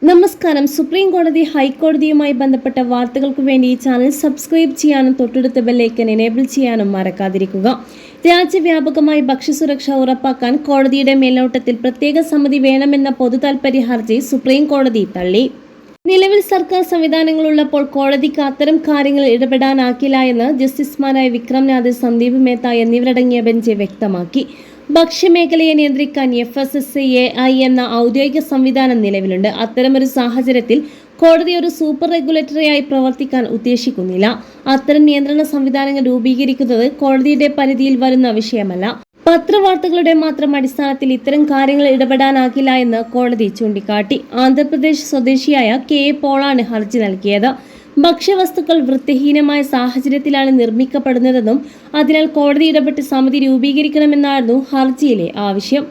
നമസ്കാരം. സുപ്രീം കോടതി ഹൈക്കോടതിയുമായി ബന്ധപ്പെട്ട വാർത്തകൾക്ക് വേണ്ടി ഈ ചാനൽ സബ്സ്ക്രൈബ് ചെയ്യാനും തൊട്ടടുത്ത ബെല്ലൈക്കൻ എനേബിൾ ചെയ്യാനും മറക്കാതിരിക്കുക. രാജ്യവ്യാപകമായി ഭക്ഷ്യസുരക്ഷ ഉറപ്പാക്കാൻ കോടതിയുടെ മേൽനോട്ടത്തിൽ പ്രത്യേക സമിതി വേണമെന്ന പൊതുതാൽപര്യ ഹർജി സുപ്രീം കോടതി തള്ളി. നിലവിൽ സർക്കാർ സംവിധാനങ്ങളുള്ളപ്പോൾ കോടതിക്ക് അത്തരം കാര്യങ്ങളിൽ ഇടപെടാനാകില്ല എന്ന് ജസ്റ്റിസുമാരായ വിക്രംനാഥ്, സന്ദീപ് മേത്ത എന്നിവരടങ്ങിയ ബെഞ്ച് വ്യക്തമാക്കി. ഭക്ഷ്യമേഖലയെ നിയന്ത്രിക്കാൻ FSSAI എന്ന ഔദ്യോഗിക സംവിധാനം നിലവിലുണ്ട്. അത്തരമൊരു സാഹചര്യത്തിൽ കോടതി ഒരു സൂപ്പർ റെഗുലേറ്ററിയായി പ്രവർത്തിക്കാൻ ഉദ്ദേശിക്കുന്നില്ല. അത്തരം നിയന്ത്രണ സംവിധാനങ്ങൾ രൂപീകരിക്കുന്നത് കോടതിയുടെ പരിധിയിൽ വരുന്ന വിഷയമല്ല. പത്രവാർത്തകളുടെ മാത്രം അടിസ്ഥാനത്തിൽ ഇത്തരം കാര്യങ്ങളിൽ ഇടപെടാനാകില്ല എന്ന് കോടതി ചൂണ്ടിക്കാട്ടി. ആന്ധ്രാപ്രദേശ് സ്വദേശിയായ KA പോളാണ് ഹർജി നൽകിയത്. ഭക്ഷ്യവസ്തുക്കൾ വൃത്തിഹീനമായ സാഹചര്യത്തിലാണ് നിർമ്മിക്കപ്പെടുന്നതെന്നും അതിനാൽ കോടതി ഇടപെട്ട് സമിതി രൂപീകരിക്കണമെന്നായിരുന്നു ഹർജിയിലെ ആവശ്യം.